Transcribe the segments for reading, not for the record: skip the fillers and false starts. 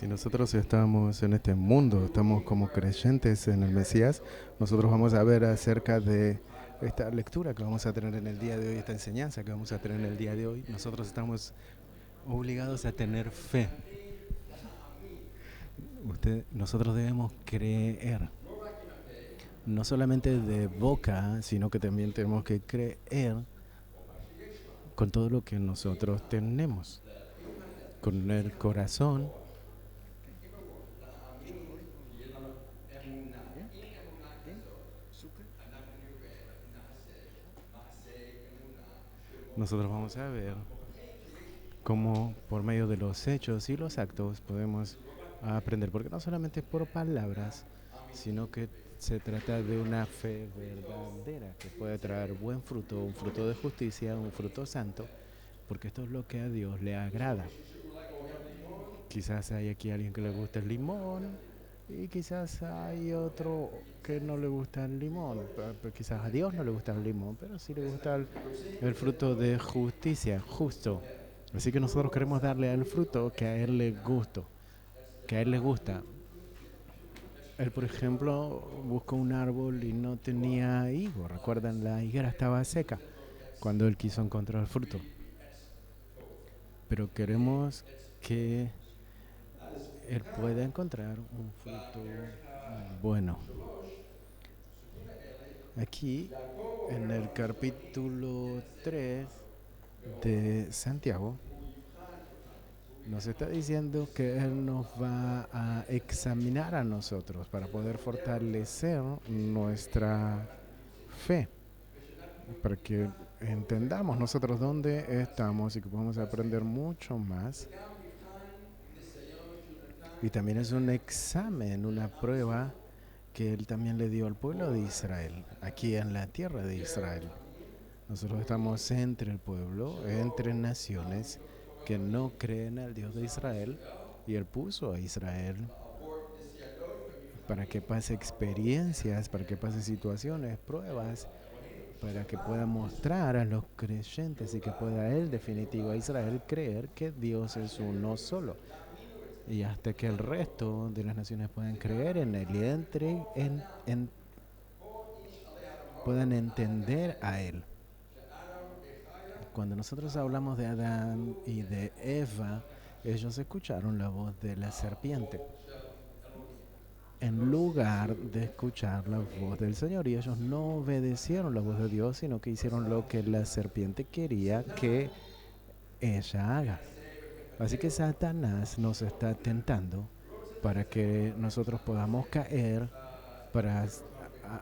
Si nosotros estamos en este mundo, estamos como creyentes en el Mesías, nosotros vamos a ver acerca de esta lectura que vamos a tener en el día de hoy, esta enseñanza que vamos a tener en el día de hoy. Nosotros estamos obligados a tener fe. Nosotros debemos creer, no solamente de boca, sino que también tenemos que creer con todo lo que nosotros tenemos, con el corazón. Nosotros vamos a ver cómo por medio de los hechos y los actos podemos aprender, porque no solamente es por palabras, sino que se trata de una fe verdadera que puede traer buen fruto, un fruto de justicia, un fruto santo, porque esto es lo que a Dios le agrada. Quizás hay aquí alguien que le gusta el limón y quizás hay otro que no le gusta el limón. Pero quizás a Dios no le gusta el limón, pero sí le gusta el fruto de justicia, justo. Así que nosotros queremos darle al fruto que a Él le gustó, que a Él le gusta. Él, por ejemplo, buscó un árbol y no tenía higo. Recuerdan, la higuera estaba seca cuando Él quiso encontrar el fruto. Pero queremos que Él pueda encontrar un fruto bueno. Aquí, en el capítulo 3 de Santiago, nos está diciendo que Él nos va a examinar a nosotros para poder fortalecer nuestra fe, para que entendamos nosotros dónde estamos y que podamos aprender mucho más. Y también es un examen, una prueba que Él también le dio al pueblo de Israel, aquí en la tierra de Israel. Nosotros estamos entre el pueblo, entre naciones que no creen al Dios de Israel, y Él puso a Israel para que pase experiencias, para que pase situaciones, pruebas, para que pueda mostrar a los creyentes y que pueda Él, definitivo, a Israel creer que Dios es uno solo. Y hasta que el resto de las naciones puedan creer en Él y puedan entender a Él. Cuando nosotros hablamos de Adán y de Eva, ellos escucharon la voz de la serpiente en lugar de escuchar la voz del Señor. Y ellos no obedecieron la voz de Dios, sino que hicieron lo que la serpiente quería que ella haga. Así que Satanás nos está tentando para que nosotros podamos caer, para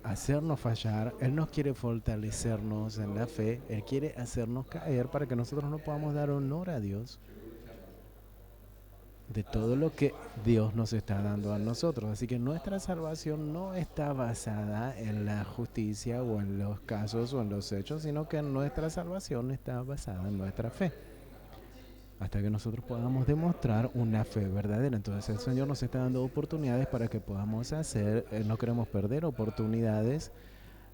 hacernos fallar. Él nos quiere fortalecernos en la fe. Él quiere hacernos caer para que nosotros no podamos dar honor a Dios de todo lo que Dios nos está dando a nosotros. Así que nuestra salvación no está basada en la justicia o en los casos o en los hechos, sino que nuestra salvación está basada en nuestra fe. Hasta que nosotros podamos demostrar una fe verdadera. Entonces el Señor nos está dando oportunidades para que podamos hacer, no queremos perder oportunidades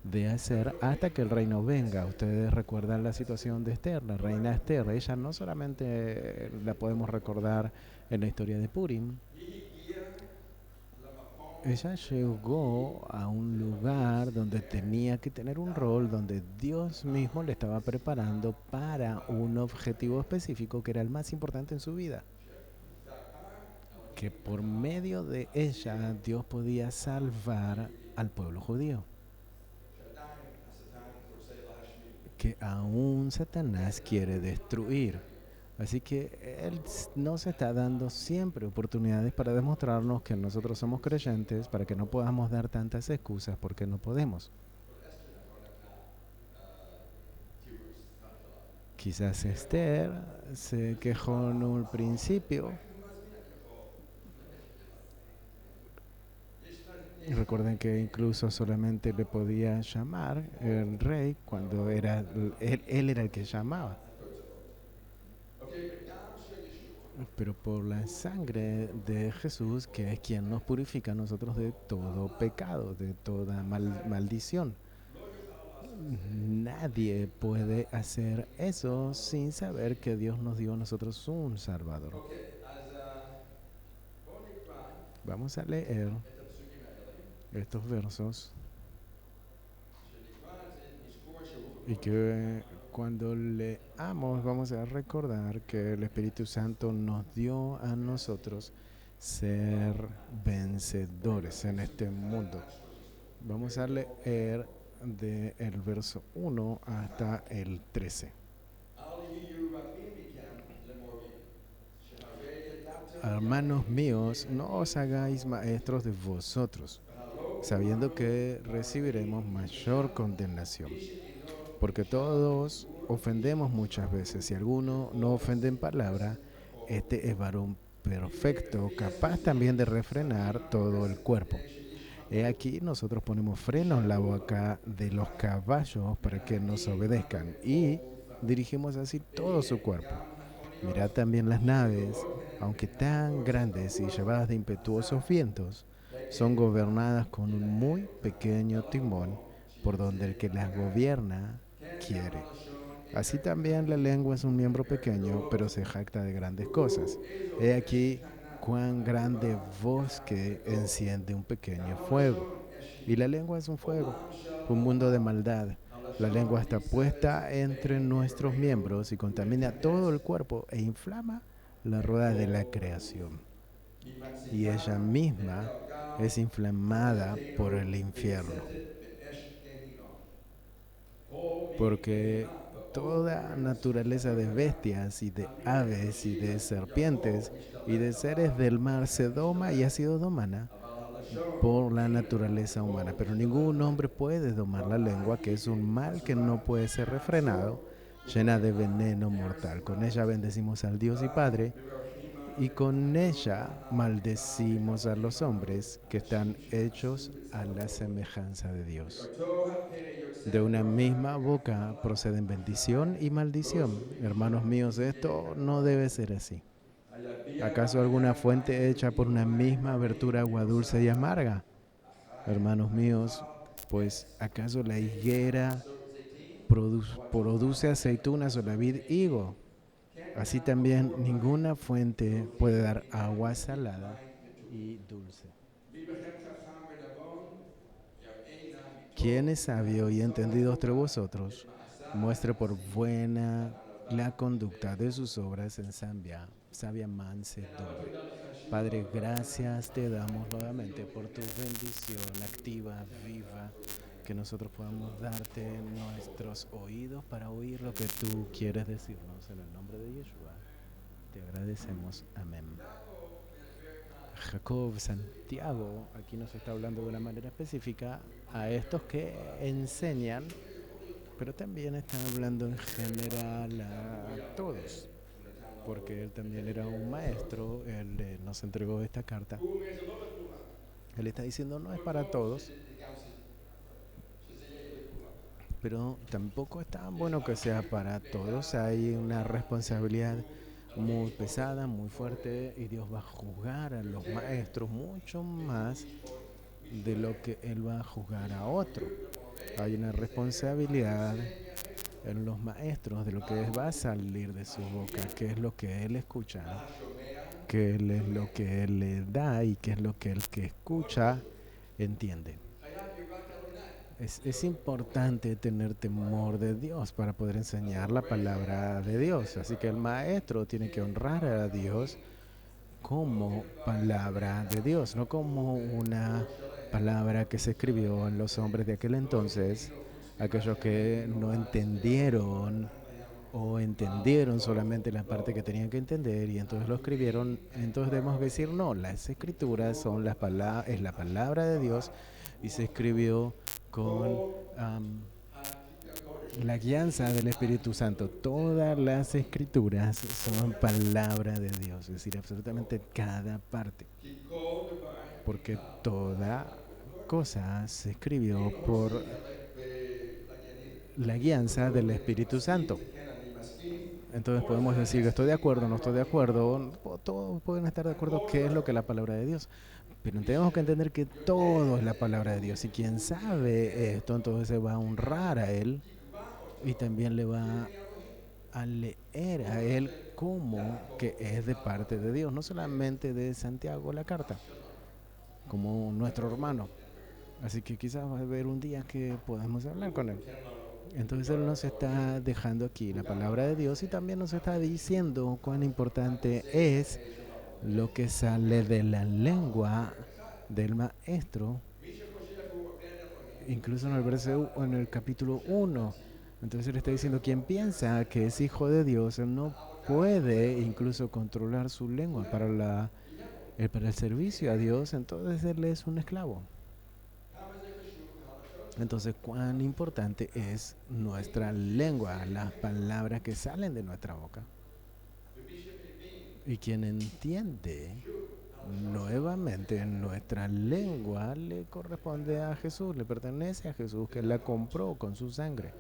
de hacer hasta que el reino venga. Ustedes recuerdan la situación de Esther, la reina Esther. Ella no solamente la podemos recordar en la historia de Purim. Ella llegó a un lugar donde tenía que tener un rol, donde Dios mismo le estaba preparando para un objetivo específico que era el más importante en su vida. Que por medio de ella Dios podía salvar al pueblo judío. Que aún Satanás quiere destruir. Así que Él nos está dando siempre oportunidades para demostrarnos que nosotros somos creyentes, para que no podamos dar tantas excusas porque no podemos. Quizás Esther se quejó en un principio. Recuerden que incluso solamente le podía llamar el rey cuando era él era el que llamaba. Pero por la sangre de Jesús, que es quien nos purifica a nosotros de todo pecado, de toda maldición. Nadie puede hacer eso sin saber que Dios nos dio a nosotros un Salvador. Vamos a leer estos versos y que cuando leamos vamos a recordar que el Espíritu Santo nos dio a nosotros ser vencedores en este mundo. Vamos a leer del verso 1 hasta el 13. Hermanos míos, no os hagáis maestros de vosotros, sabiendo que recibiremos mayor condenación. Porque todos ofendemos muchas veces. Si alguno no ofende en palabra, este es varón perfecto, capaz también de refrenar todo el cuerpo. He aquí nosotros ponemos freno en la boca de los caballos para que nos obedezcan y dirigimos así todo su cuerpo. Mirad también las naves, aunque tan grandes y llevadas de impetuosos vientos, son gobernadas con un muy pequeño timón por donde el que las gobierna quiere. Así también la lengua es un miembro pequeño, pero se jacta de grandes cosas. He aquí cuán grande bosque enciende un pequeño fuego. Y la lengua es un fuego, un mundo de maldad. La lengua está puesta entre nuestros miembros y contamina todo el cuerpo e inflama la rueda de la creación. Y ella misma es inflamada por el infierno. Porque toda naturaleza de bestias y de aves y de serpientes y de seres del mar se doma y ha sido domada por la naturaleza humana. Pero ningún hombre puede domar la lengua, que es un mal que no puede ser refrenado, llena de veneno mortal. Con ella bendecimos al Dios y Padre, y con ella maldecimos a los hombres que están hechos a la semejanza de Dios. De una misma boca proceden bendición y maldición. Hermanos míos, esto no debe ser así. ¿Acaso alguna fuente hecha por una misma abertura agua dulce y amarga? Hermanos míos, pues ¿acaso la higuera produce aceitunas o la vid higo? Así también ninguna fuente puede dar agua salada y dulce. ¿Quién es sabio y entendido entre vosotros? Muestre por buena la conducta de sus obras en sabia mansedumbre. Padre, gracias te damos nuevamente por tu bendición activa, viva, que nosotros podamos darte nuestros oídos para oír lo que tú quieres decirnos. En el nombre de Yeshua, te agradecemos. Amén. Jacob Santiago aquí nos está hablando de una manera específica a estos que enseñan, pero también están hablando en general a todos, porque él también era un maestro, él nos entregó esta carta. Él está diciendo no es para todos, pero tampoco es tan bueno que sea para todos. Hay una responsabilidad muy pesada, muy fuerte, y Dios va a juzgar a los maestros mucho más de lo que Él va a juzgar a otro. Hay una responsabilidad en los maestros de lo que va a salir de su boca, qué es lo que Él escucha, ¿no? Qué es lo que Él le da y qué es lo que el que escucha entiende. Es importante tener temor de Dios para poder enseñar la palabra de Dios. Así que el maestro tiene que honrar a Dios como palabra de Dios, no como una palabra que se escribió en los hombres de aquel entonces, aquellos que no entendieron o entendieron solamente la parte que tenían que entender y entonces lo escribieron. Entonces debemos decir no, las escrituras son es la palabra de Dios y se escribió con la guianza del Espíritu Santo. Todas las escrituras son palabra de Dios, es decir, absolutamente cada parte, porque toda cosa se escribió por la guianza del Espíritu Santo. Entonces podemos decir que estoy de acuerdo, no estoy de acuerdo, todos pueden estar de acuerdo qué es lo que es la palabra de Dios, pero tenemos que entender que todo es la palabra de Dios, y quien sabe esto entonces se va a honrar a Él y también le va a leer a Él como que es de parte de Dios, no solamente de Santiago la carta. como nuestro hermano. Así que quizás va a haber un día que podamos hablar con él. Entonces Él nos está dejando aquí la palabra de Dios y también nos está diciendo cuán importante es lo que sale de la lengua del maestro, incluso en el capítulo 1. Entonces Él está diciendo, quien piensa que es hijo de Dios, Él no puede incluso controlar su lengua para el servicio a Dios, entonces Él es un esclavo. Entonces, cuán importante es nuestra lengua, las palabras que salen de nuestra boca. Y quien entiende nuevamente nuestra lengua le corresponde a Jesús, le pertenece a Jesús, que la compró con su sangre.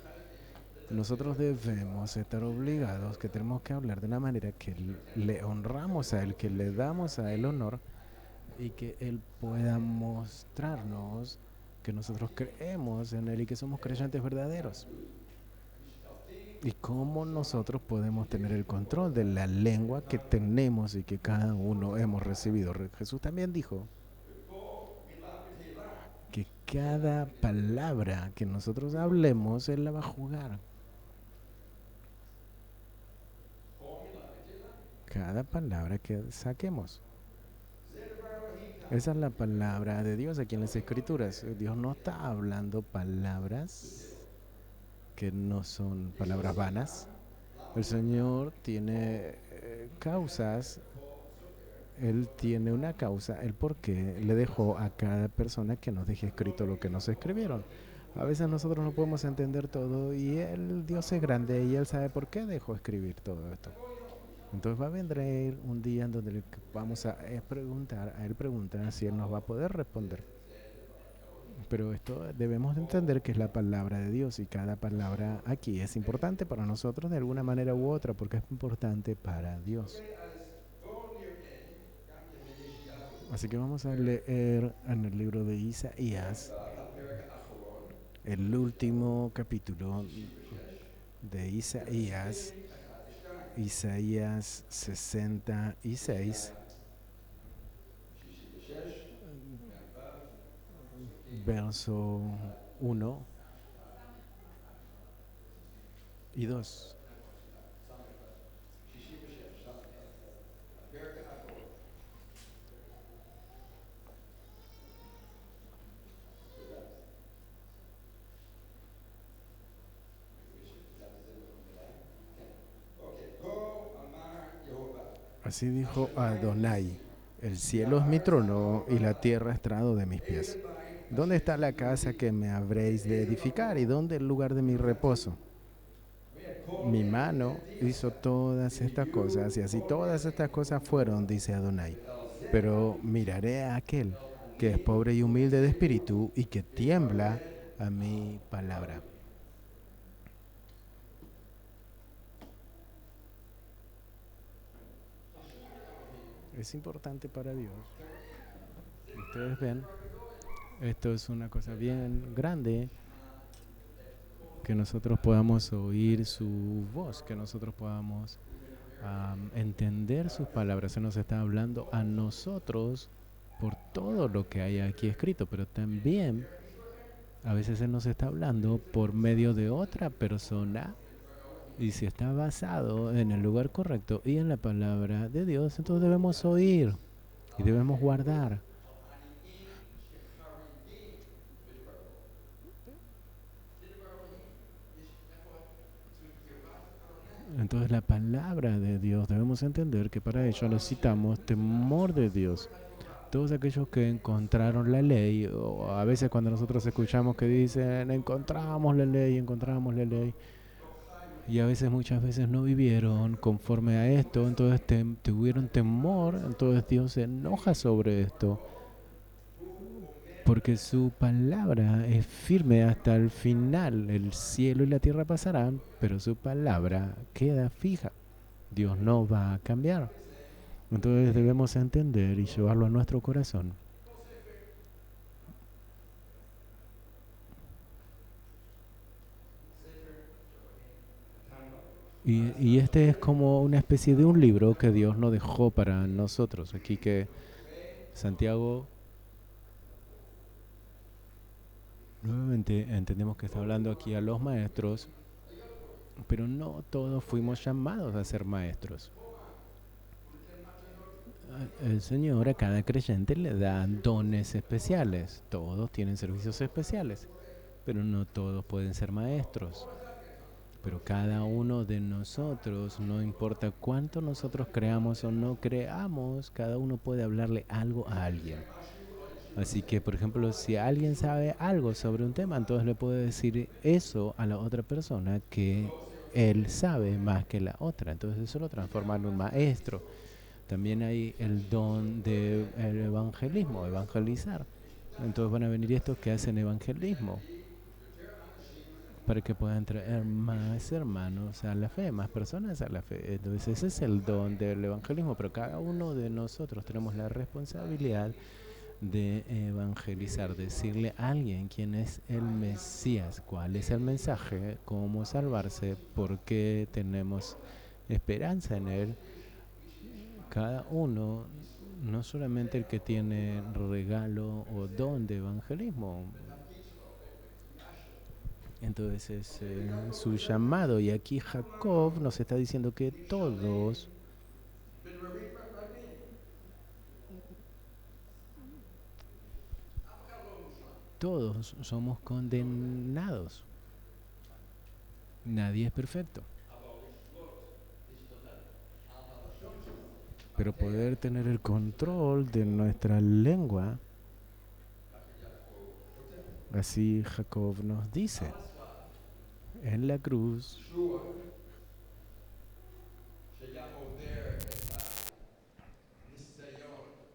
Nosotros debemos estar obligados, que tenemos que hablar de una manera que le honramos a Él, que le damos a Él honor y que Él pueda mostrarnos que nosotros creemos en Él y que somos creyentes verdaderos. Y cómo nosotros podemos tener el control de la lengua que tenemos y que cada uno hemos recibido. Jesús también dijo que cada palabra que nosotros hablemos, Él la va a jugar. Cada palabra que saquemos. Esa es la palabra de Dios aquí en las Escrituras. Dios no está hablando palabras que no son palabras vanas. El Señor tiene causas. Él tiene una causa, el por qué le dejó a cada persona que nos deje escrito lo que nos escribieron. A veces nosotros no podemos entender todo y Dios es grande y Él sabe por qué dejó escribir todo esto. Entonces va a venir un día en donde vamos a preguntar, a Él preguntar si Él nos va a poder responder. Pero esto debemos entender que es la palabra de Dios y cada palabra aquí es importante para nosotros de alguna manera u otra porque es importante para Dios. Así que vamos a leer en el libro de Isaías, el último capítulo de Isaías, Isaías 66, verso 1 y 2. Así dijo Adonai, el cielo es mi trono y la tierra estrado de mis pies. ¿Dónde está la casa que me habréis de edificar y dónde el lugar de mi reposo? Mi mano hizo todas estas cosas y así todas estas cosas fueron, dice Adonai. Pero miraré a aquel que es pobre y humilde de espíritu y que tiembla a mi palabra. Es importante para Dios. Ustedes ven, esto es una cosa bien grande, que nosotros podamos oír su voz, que nosotros podamos entender sus palabras. Se nos está hablando a nosotros por todo lo que hay aquí escrito, pero también a veces se nos está hablando por medio de otra persona y si está basado en el lugar correcto y en la palabra de Dios, entonces debemos oír y debemos guardar. Entonces la palabra de Dios debemos entender que para ello necesitamos temor de Dios. Todos aquellos que encontraron la ley, o a veces cuando nosotros escuchamos que dicen encontramos la ley, y a veces muchas veces no vivieron conforme a esto, entonces tuvieron temor, entonces Dios se enoja sobre esto, porque su palabra es firme hasta el final. El cielo y la tierra pasarán, pero su palabra queda fija. Dios no va a cambiar. Entonces debemos entender y llevarlo a nuestro corazón. Y este es como una especie de un libro que Dios nos dejó para nosotros. Aquí que Santiago Nuevamente entendemos que está hablando aquí a los maestros, pero no todos fuimos llamados a ser maestros. El Señor a cada creyente le da dones especiales. Todos tienen servicios especiales, pero no todos pueden ser maestros. Pero cada uno de nosotros, no importa cuánto nosotros creamos o no creamos, cada uno puede hablarle algo a alguien. Así que, por ejemplo, si alguien sabe algo sobre un tema, entonces le puede decir eso a la otra persona que él sabe más que la otra. Entonces eso lo transforma en un maestro. También hay el don del evangelismo, evangelizar. Entonces van a venir estos que hacen evangelismo para que puedan traer más hermanos a la fe, más personas a la fe. Entonces ese es el don del evangelismo, pero cada uno de nosotros tenemos la responsabilidad de evangelizar, decirle a alguien quién es el Mesías, cuál es el mensaje, cómo salvarse, por qué tenemos esperanza en él. Cada uno, no solamente el que tiene regalo o don de evangelismo. Entonces es su llamado. Y aquí Jacob nos está diciendo que todos somos condenados. Nadie es perfecto. Pero poder tener el control de nuestra lengua, así Jacob nos dice, en la cruz,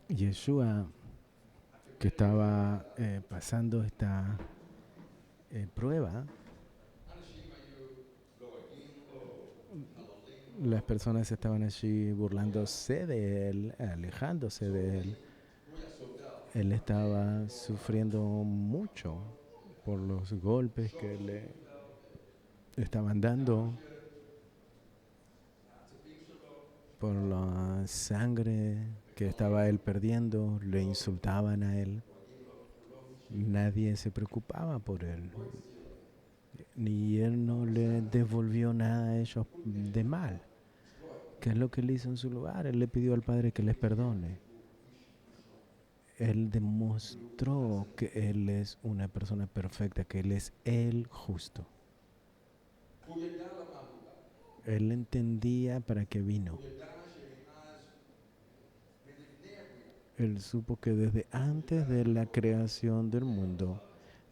Yeshua, que estaba pasando esta prueba, las personas estaban allí burlándose de él, alejándose de él. Él estaba sufriendo mucho por los golpes que le estaban dando, por la sangre que estaba él perdiendo, le insultaban a él. Nadie se preocupaba por él, ni él no le devolvió nada a ellos de mal. ¿Qué es lo que él hizo en su lugar? Él le pidió al Padre que les perdone. Él demostró que Él es una persona perfecta, que Él es el justo. Él entendía para qué vino. Él supo que desde antes de la creación del mundo,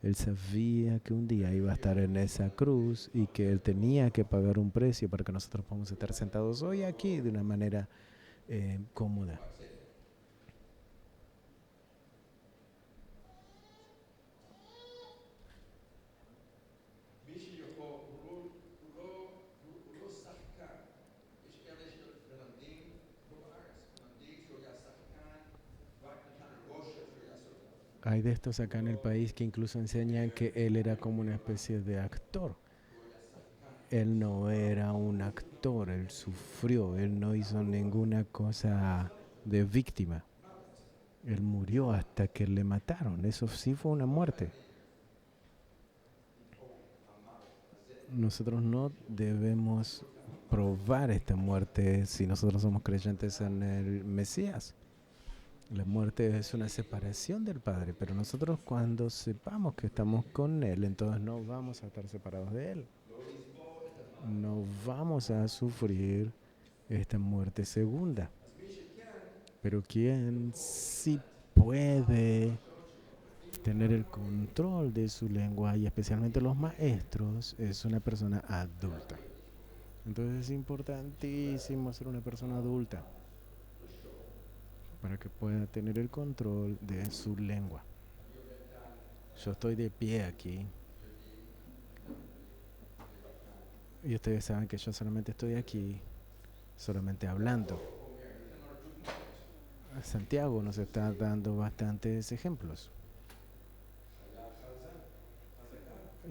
Él sabía que un día iba a estar en esa cruz y que Él tenía que pagar un precio para que nosotros podamos estar sentados hoy aquí de una manera cómoda. Hay de estos acá en el país que incluso enseñan que Él era como una especie de actor. Él no era un actor, él sufrió, él no hizo ninguna cosa de víctima. Él murió hasta que le mataron. Eso sí fue una muerte. Nosotros no debemos probar esta muerte si nosotros somos creyentes en el Mesías. La muerte es una separación del Padre, pero nosotros cuando sepamos que estamos con Él, entonces no vamos a estar separados de Él. No vamos a sufrir esta muerte segunda. Pero quien sí puede tener el control de su lengua, y especialmente los maestros, es una persona adulta. Entonces es importantísimo ser una persona adulta para que pueda tener el control de su lengua. Yo estoy de pie aquí y ustedes saben que yo solamente estoy aquí, solamente hablando. Santiago nos está dando bastantes ejemplos.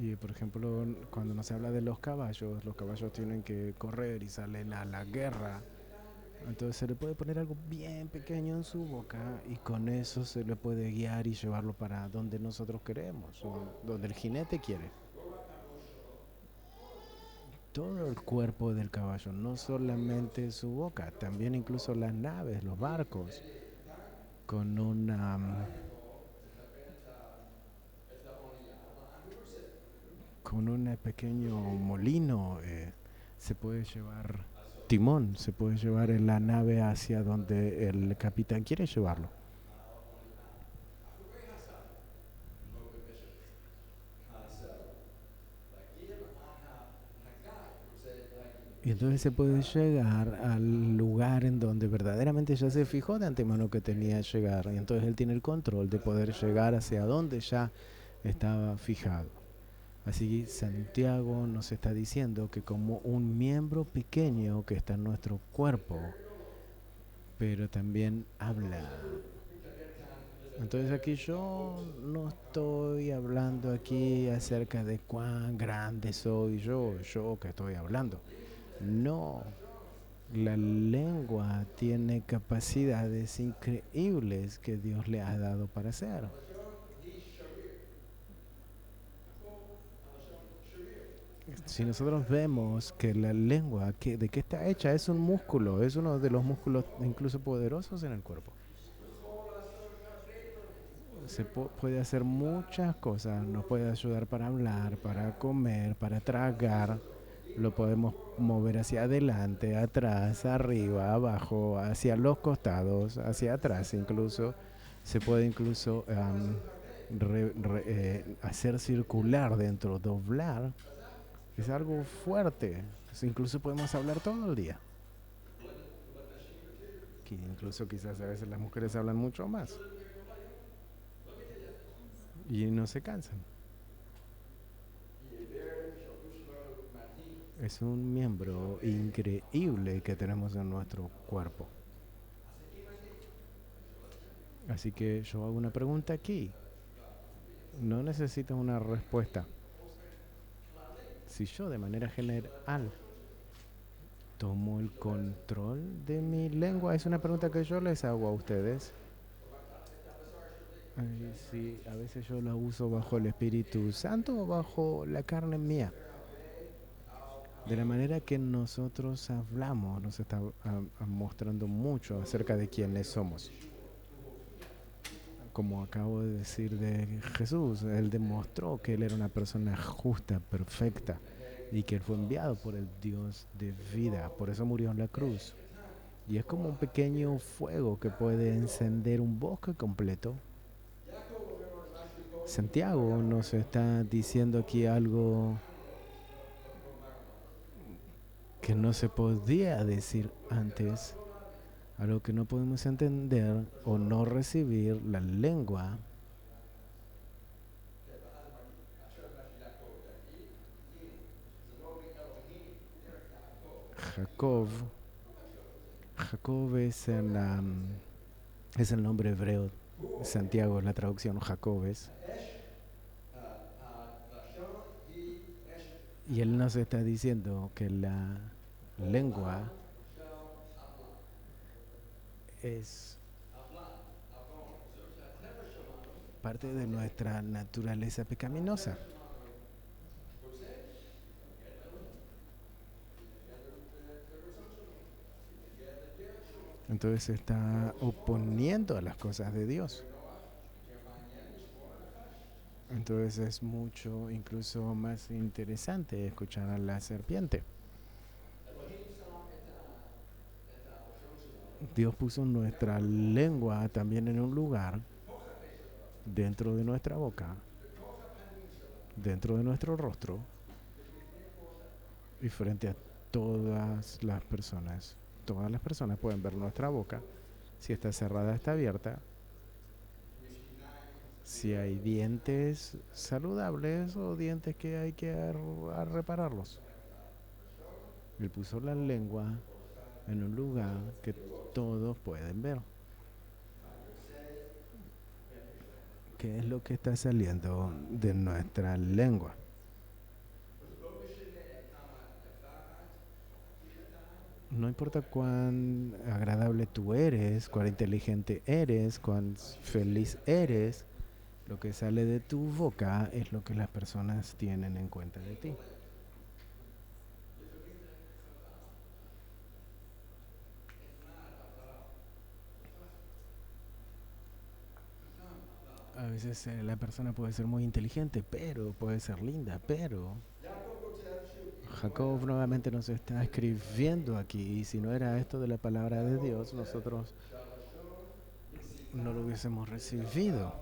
Y por ejemplo, cuando nos habla de los caballos tienen que correr y salen a la guerra. Entonces se le puede poner algo bien pequeño en su boca y con eso se le puede guiar y llevarlo para donde nosotros queremos, o donde el jinete quiere. Todo el cuerpo del caballo, no solamente su boca, también incluso las naves, los barcos, con con un pequeño molino se puede llevar timón, se puede llevar en la nave hacia donde el capitán quiere llevarlo. Y entonces se puede llegar al lugar en donde verdaderamente ya se fijó de antemano que tenía que llegar. Y entonces él tiene el control de poder llegar hacia donde ya estaba fijado. Así Santiago nos está diciendo que como un miembro pequeño que está en nuestro cuerpo, pero también habla. Entonces aquí yo no estoy hablando aquí acerca de cuán grande soy yo que estoy hablando. No, la lengua tiene capacidades increíbles que Dios le ha dado para hacer. Si nosotros vemos que la lengua, ¿de qué está hecha? Es un músculo, es uno de los músculos incluso poderosos en el cuerpo. Puede hacer muchas cosas, nos puede ayudar para hablar, para comer, para tragar. Lo podemos mover hacia adelante, atrás, arriba, abajo, hacia los costados, hacia atrás incluso. Se puede incluso hacer circular dentro, doblar. Es algo fuerte. Incluso podemos hablar todo el día. Que incluso quizás a veces las mujeres hablan mucho más y no se cansan. Es un miembro increíble que tenemos en nuestro cuerpo. Así que yo hago una pregunta aquí. No necesitas una respuesta. Si yo de manera general tomo el control de mi lengua, es una pregunta que yo les hago a ustedes. Si a veces yo la uso bajo el Espíritu Santo o bajo la carne mía. De la manera que nosotros hablamos, nos está mostrando mucho acerca de quiénes somos. Como acabo de decir de Jesús, Él demostró que Él era una persona justa, perfecta, y que Él fue enviado por el Dios de vida. Por eso murió en la cruz. Y es como un pequeño fuego que puede encender un bosque completo. Santiago nos está diciendo aquí algo que no se podía decir antes, algo que no podemos entender o no recibir. La lengua. Jacob. Jacob es el nombre hebreo. Santiago es la traducción. Jacobes. Y él nos está diciendo que la lengua es parte de nuestra naturaleza pecaminosa. Entonces se está oponiendo a las cosas de Dios. Entonces es mucho, incluso más interesante escuchar a la serpiente. Dios puso nuestra lengua también en un lugar dentro de nuestra boca, dentro de nuestro rostro y frente a todas las personas. Todas las personas pueden ver nuestra boca. Si está cerrada, está abierta. Si hay dientes saludables o dientes que hay que repararlos. Él puso la lengua en un lugar que todos pueden ver. ¿Qué es lo que está saliendo de nuestra lengua? no importa cuán agradable tú eres, cuán inteligente eres, cuán feliz eres, lo que sale de tu boca es lo que las personas tienen en cuenta de ti. A veces la persona puede ser muy inteligente, pero puede ser linda, pero Jacob nuevamente nos está escribiendo aquí, y si no era esto de la palabra de Dios, nosotros no lo hubiésemos recibido.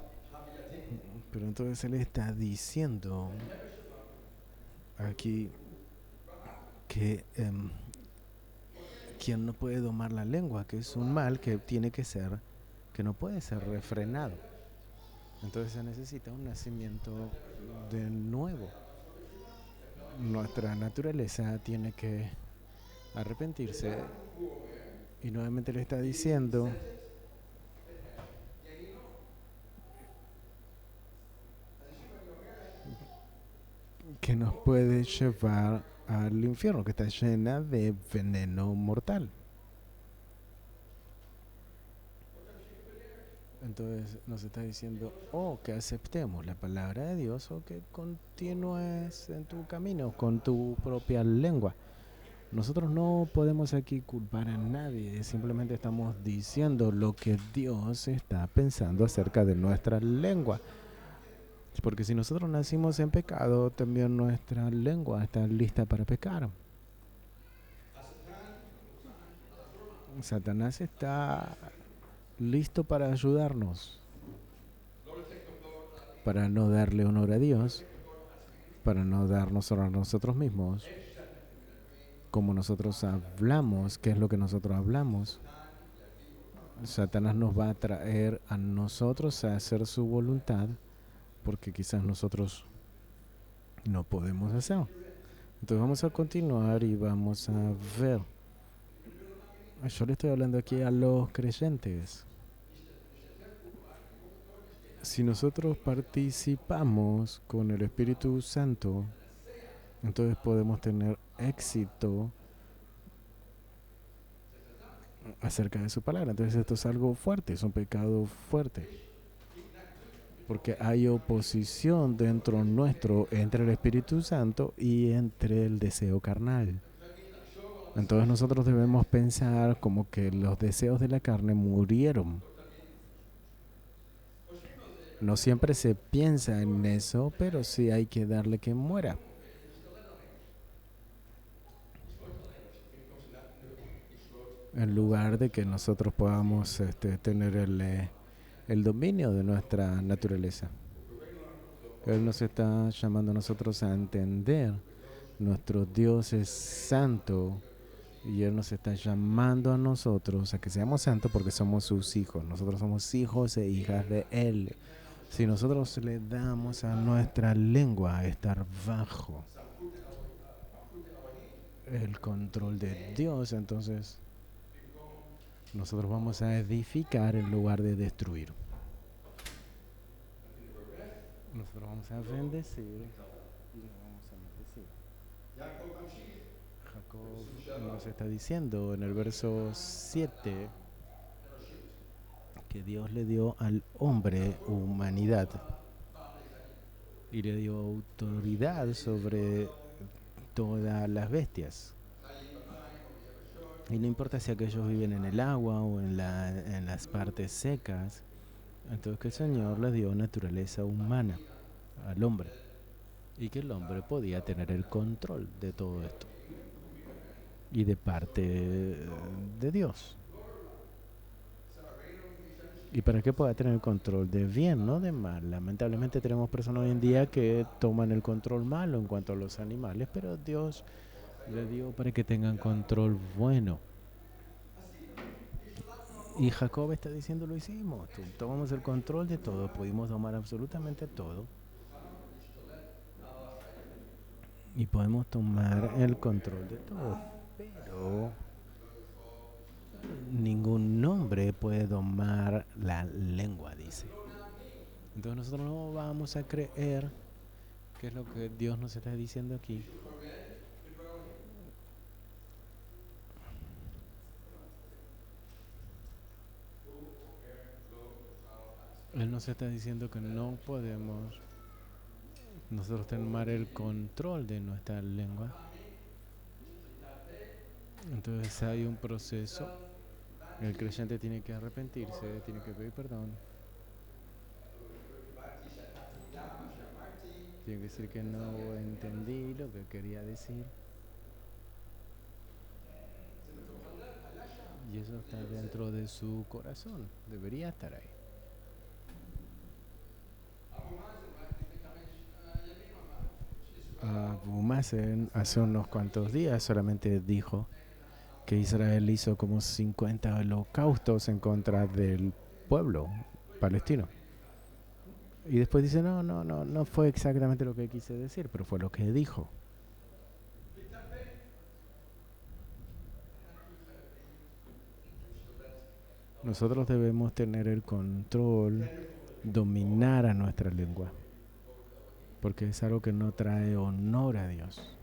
Pero entonces él está diciendo aquí que quien no puede domar la lengua, que es un mal que tiene que ser, que no puede ser refrenado. Entonces se necesita un nacimiento de nuevo. Nuestra naturaleza tiene que arrepentirse, y nuevamente le está diciendo que nos puede llevar al infierno, que está llena de veneno mortal. Entonces nos está diciendo o que aceptemos la palabra de Dios o que continúes en tu camino con tu propia lengua. Nosotros no podemos aquí culpar a nadie, simplemente estamos diciendo lo que Dios está pensando acerca de nuestra lengua. Porque si nosotros nacimos en pecado, también nuestra lengua está lista para pecar. Satanás está listo para ayudarnos, para no darle honor a Dios, para no darnos honor a nosotros mismos, como nosotros hablamos, qué es lo que nosotros hablamos. Satanás nos va a traer a nosotros a hacer su voluntad, porque quizás nosotros no podemos hacerlo. Entonces vamos a continuar y vamos a ver. Yo le estoy hablando aquí a los creyentes. Si nosotros participamos con el Espíritu Santo, entonces podemos tener éxito acerca de su palabra. Entonces esto es algo fuerte, es un pecado fuerte. Porque hay oposición dentro nuestro entre el Espíritu Santo y entre el deseo carnal. Entonces nosotros debemos pensar como que los deseos de la carne murieron. No siempre se piensa en eso, pero sí hay que darle que muera. En lugar de que nosotros podamos tener el dominio de nuestra naturaleza. Él nos está llamando a nosotros a entender. Nuestro Dios es santo y Él nos está llamando a nosotros a que seamos santos porque somos sus hijos. Nosotros somos hijos e hijas de Él. Si nosotros le damos a nuestra lengua a estar bajo el control de Dios, entonces nosotros vamos a edificar en lugar de destruir. Nosotros vamos a bendecir y nos vamos a maldecir. Jacob nos está diciendo en el verso 7 que Dios le dio al hombre humanidad y le dio autoridad sobre todas las bestias. Y no importa si aquellos viven en el agua o en las partes secas, entonces que el Señor le dio naturaleza humana al hombre y que el hombre podía tener el control de todo esto y de parte de Dios. Y para que pueda tener el control de bien, no de mal. Lamentablemente tenemos personas hoy en día que toman el control malo en cuanto a los animales, pero Dios le dio para que tengan control bueno. Y Jacob está diciendo, lo hicimos, tomamos el control de todo, pudimos tomar absolutamente todo. Y podemos tomar el control de todo. Pero ningún hombre puede domar la lengua, dice. Entonces nosotros no vamos a creer que es lo que Dios nos está diciendo aquí. Él nos está diciendo que no podemos nosotros tomar el control de nuestra lengua. Entonces hay un proceso. El creyente tiene que arrepentirse, tiene que pedir perdón. Tiene que decir que no entendí lo que quería decir. Y eso está dentro de su corazón. Debería estar ahí. Abu Mazen hace unos cuantos días solamente dijo que Israel hizo como 50 holocaustos en contra del pueblo palestino. Y después dice, no fue exactamente lo que quise decir, pero fue lo que dijo. Nosotros debemos tener el control, dominar a nuestra lengua, porque es algo que no trae honor a Dios.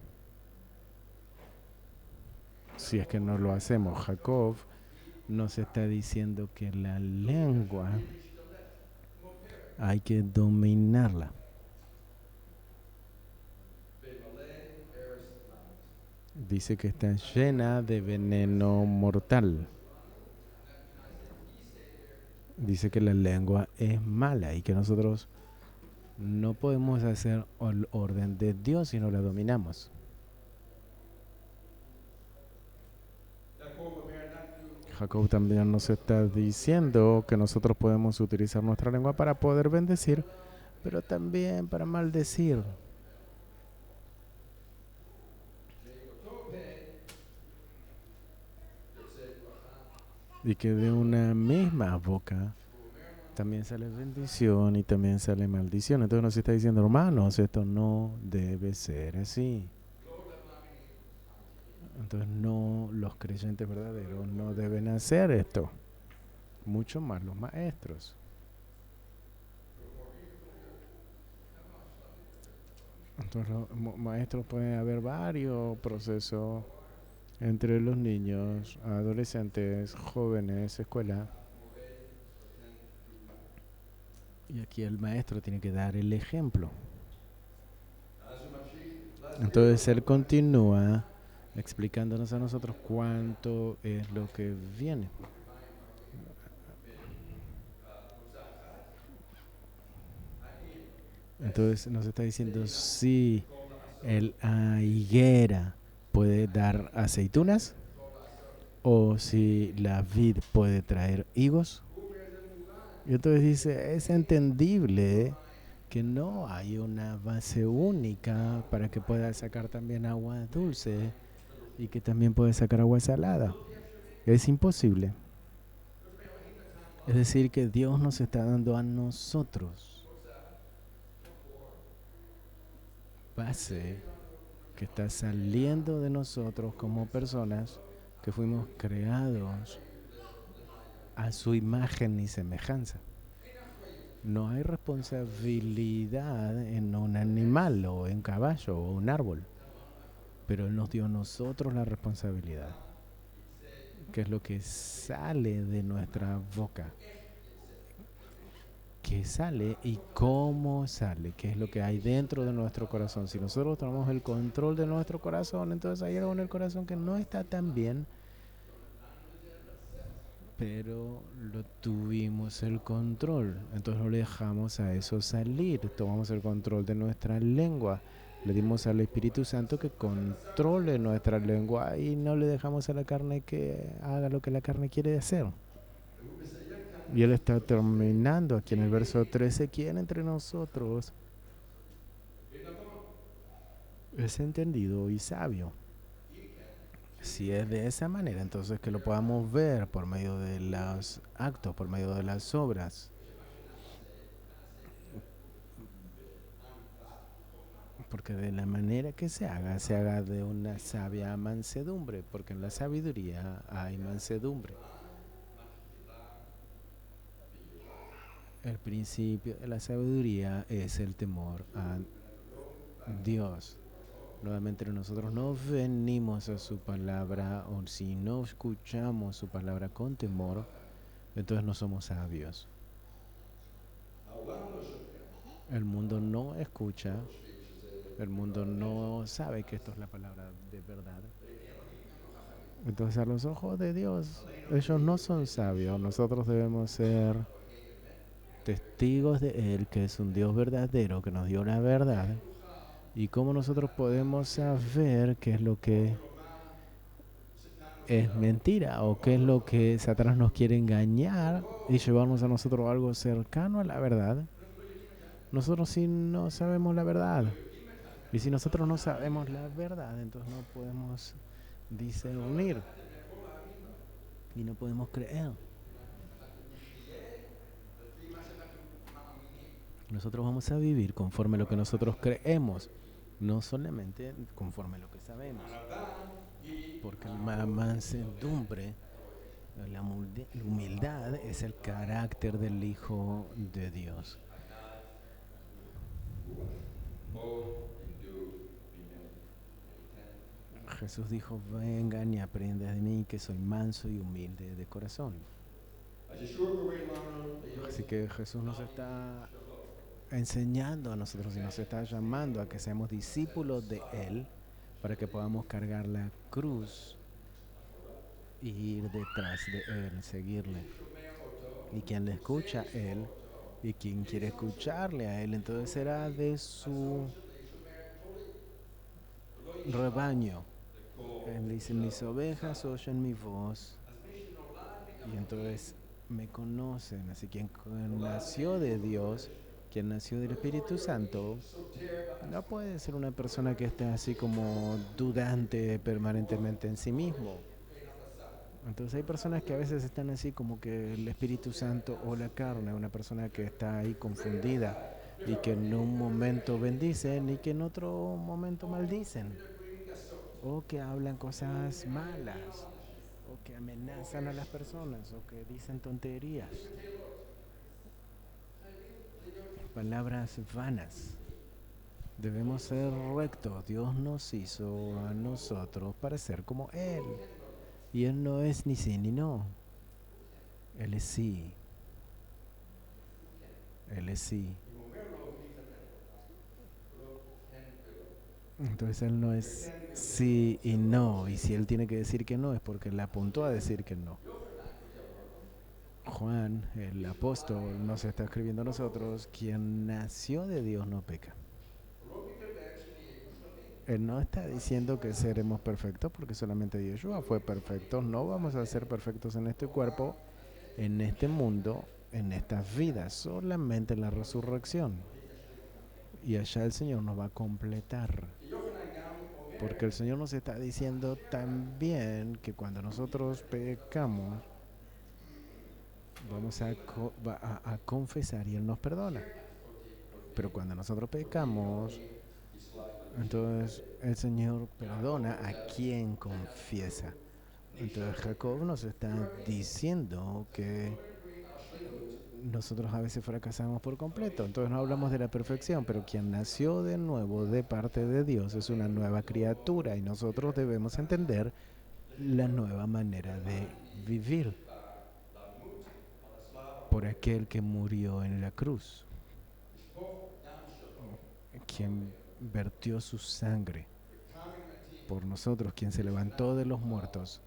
Si es que no lo hacemos, Jacob nos está diciendo que la lengua hay que dominarla. Dice que está llena de veneno mortal. Dice que la lengua es mala y que nosotros no podemos hacer el orden de Dios si no la dominamos. Jacob también nos está diciendo que nosotros podemos utilizar nuestra lengua para poder bendecir, pero también para maldecir. Y que de una misma boca también sale bendición y también sale maldición. Entonces nos está diciendo, hermanos, esto no debe ser así. Entonces no, los creyentes verdaderos no deben hacer esto. Mucho más los maestros. Entonces los maestros pueden haber varios procesos entre los niños, adolescentes, jóvenes, escuela. Y aquí el maestro tiene que dar el ejemplo. Entonces él continúa explicándonos a nosotros cuánto es lo que viene. Entonces nos está diciendo si la higuera puede dar aceitunas o si la vid puede traer higos. Y entonces dice, es entendible que no hay una base única para que pueda sacar también agua dulce y que también puede sacar agua salada. Es imposible. Es decir, que Dios nos está dando a nosotros base que está saliendo de nosotros como personas que fuimos creados a su imagen y semejanza. No hay responsabilidad en un animal o en caballo o un árbol, pero Él nos dio a nosotros la responsabilidad, que es lo que sale de nuestra boca, qué sale y cómo sale, qué es lo que hay dentro de nuestro corazón. Si nosotros tomamos el control de nuestro corazón, entonces hay algo en el corazón que no está tan bien, pero lo tuvimos el control, entonces no le dejamos a eso salir, tomamos el control de nuestra lengua, le dimos al Espíritu Santo que controle nuestra lengua y no le dejamos a la carne que haga lo que la carne quiere hacer. Y él está terminando aquí en el verso 13, ¿quién entre nosotros es entendido y sabio? Si es de esa manera, entonces que lo podamos ver por medio de los actos, por medio de las obras. Porque de la manera que se haga de una sabia mansedumbre, porque en la sabiduría hay mansedumbre. El principio de la sabiduría es el temor a Dios. Nuevamente nosotros no venimos a su palabra, o si no escuchamos su palabra con temor, entonces no somos sabios. El mundo no escucha, el mundo no sabe que esto es la palabra de verdad. Entonces a los ojos de Dios, ellos no son sabios. Nosotros debemos ser testigos de Él, que es un Dios verdadero, que nos dio la verdad. Y cómo nosotros podemos saber qué es lo que es mentira o qué es lo que Satanás nos quiere engañar y llevarnos a nosotros a algo cercano a la verdad. Nosotros sí no sabemos la verdad. Y si nosotros no sabemos la verdad, entonces no podemos discernir y no podemos creer. Nosotros vamos a vivir conforme a lo que nosotros creemos, no solamente conforme a lo que sabemos. Porque la mansedumbre, la humildad es el carácter del Hijo de Dios. Jesús dijo, vengan y aprendan de mí que soy manso y humilde de corazón. Así que Jesús nos está enseñando a nosotros y nos está llamando a que seamos discípulos de Él para que podamos cargar la cruz y ir detrás de Él, seguirle. Y quien le escucha a Él y quien quiere escucharle a Él, entonces será de su rebaño. Él dice, mis ovejas oyen mi voz y entonces me conocen. Así que quien nació de Dios, quien nació del Espíritu Santo, no puede ser una persona que esté así como dudante permanentemente en sí mismo. Entonces hay personas que a veces están así como que el Espíritu Santo o la carne, una persona que está ahí confundida y que en un momento bendicen y que en otro momento maldicen, o que hablan cosas malas, o que amenazan a las personas, o que dicen tonterías, palabras vanas. Debemos ser rectos. Dios nos hizo a nosotros para ser como Él. Y Él no es ni sí ni no. Él es sí. Él es sí. Entonces Él no es sí y no. Y si Él tiene que decir que no, es porque Él apuntó a decir que no. Juan, el apóstol, nos está escribiendo a nosotros, quien nació de Dios no peca. Él no está diciendo que seremos perfectos porque solamente Yeshua fue perfecto. No vamos a ser perfectos en este cuerpo, en este mundo, en estas vidas, solamente en la resurrección. Y allá el Señor nos va a completar. Porque el Señor nos está diciendo también que cuando nosotros pecamos, vamos a confesar y Él nos perdona. Pero cuando nosotros pecamos, entonces el Señor perdona a quien confiesa. Entonces Jacob nos está diciendo que nosotros a veces fracasamos por completo. Entonces no hablamos de la perfección, pero quien nació de nuevo de parte de Dios es una nueva criatura y nosotros debemos entender la nueva manera de vivir por aquel que murió en la cruz, quien vertió su sangre por nosotros, quien se levantó de los muertos,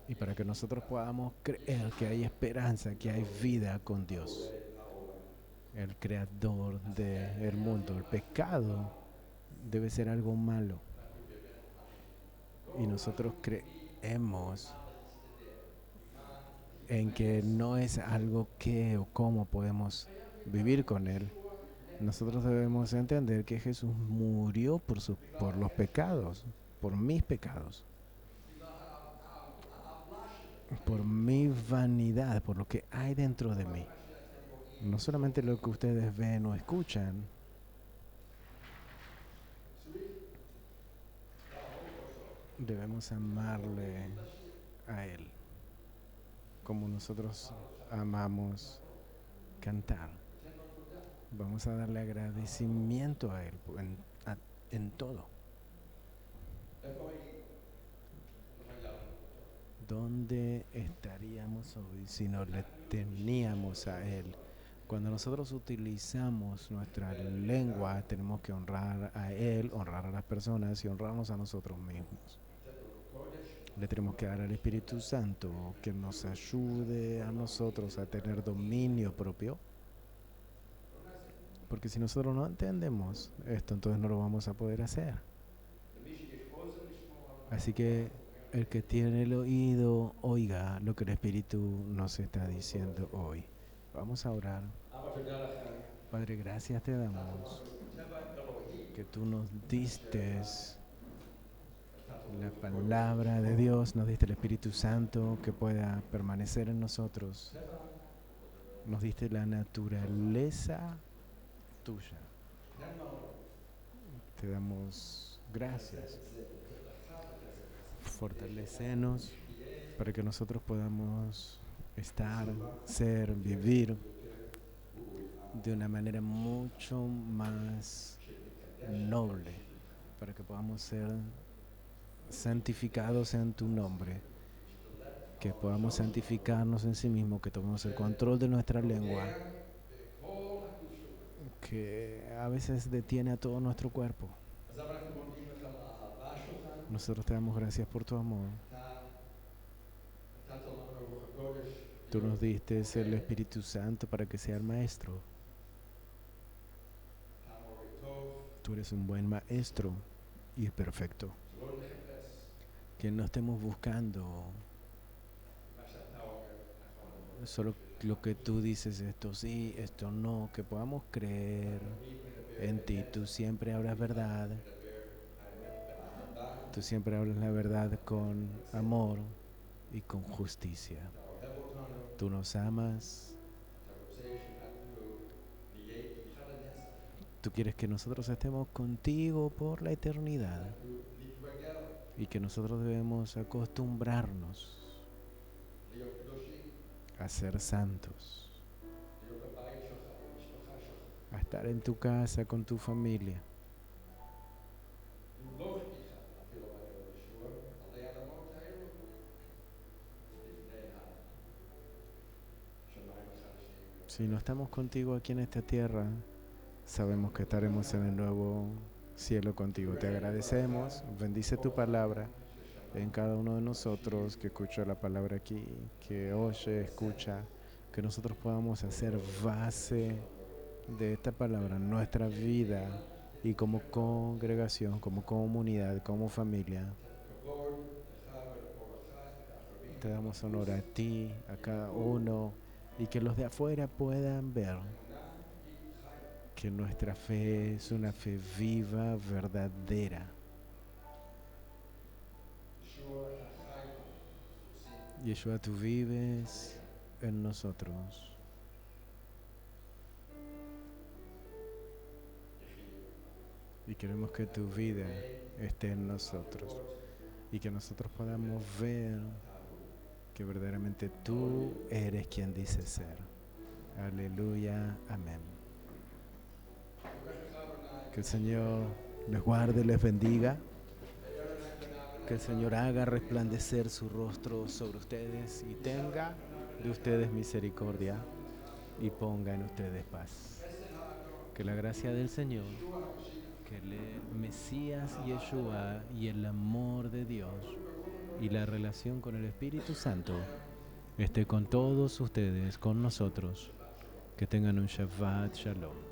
y para que nosotros podamos creer que hay esperanza, que hay vida con Dios, el creador del mundo. El pecado debe ser algo malo y nosotros creemos en que no es algo que o cómo podemos vivir con él. Nosotros debemos entender que Jesús murió por los pecados, por mis pecados, por mi vanidad, por lo que hay dentro de mí. No solamente lo que ustedes ven o escuchan. Debemos amarle a Él como nosotros amamos cantar. Vamos a darle agradecimiento a Él en todo. ¿Dónde estaríamos hoy si no le teníamos a Él? Cuando nosotros utilizamos nuestra lengua, tenemos que honrar a Él, honrar a las personas y honrarnos a nosotros mismos. Le tenemos que dar al Espíritu Santo que nos ayude a nosotros a tener dominio propio. Porque si nosotros no entendemos esto, entonces no lo vamos a poder hacer. Así que el que tiene el oído, oiga lo que el Espíritu nos está diciendo hoy. Vamos a orar. Padre, gracias te damos que tú nos diste la palabra de Dios, nos diste el Espíritu Santo que pueda permanecer en nosotros. Nos diste la naturaleza tuya. Te damos gracias. Fortalecenos para que nosotros podamos estar, ser, vivir de una manera mucho más noble, para que podamos ser santificados en tu nombre, que podamos santificarnos en sí mismos, que tomemos el control de nuestra lengua, que a veces detiene a todo nuestro cuerpo. Nosotros te damos gracias por tu amor. Tú nos diste el Espíritu Santo para que sea el maestro. Tú eres un buen maestro y perfecto. Que no estemos buscando solo lo que tú dices, esto sí, esto no, que podamos creer en ti. Tú siempre hablas verdad. Tú siempre hablas la verdad con amor y con justicia. Tú nos amas. Tú quieres que nosotros estemos contigo por la eternidad y que nosotros debemos acostumbrarnos a ser santos, a estar en tu casa con tu familia. Si no estamos contigo aquí en esta tierra, sabemos que estaremos en el nuevo cielo contigo. Te agradecemos, bendice tu palabra en cada uno de nosotros que escucha la palabra aquí, que oye, escucha, que nosotros podamos hacer base de esta palabra en nuestra vida y como congregación, como comunidad, como familia. Te damos honor a ti, a cada uno, y que los de afuera puedan ver que nuestra fe es una fe viva, verdadera. Yeshua, tú vives en nosotros. Y queremos que tu vida esté en nosotros. Y que nosotros podamos ver que verdaderamente tú eres quien dices ser. Aleluya, amén. Que el Señor les guarde, les bendiga. Que el Señor haga resplandecer su rostro sobre ustedes y tenga de ustedes misericordia y ponga en ustedes paz. Que la gracia del Señor, que el Mesías Yeshua y el amor de Dios y la relación con el Espíritu Santo esté con todos ustedes, con nosotros. Que tengan un Shabbat Shalom.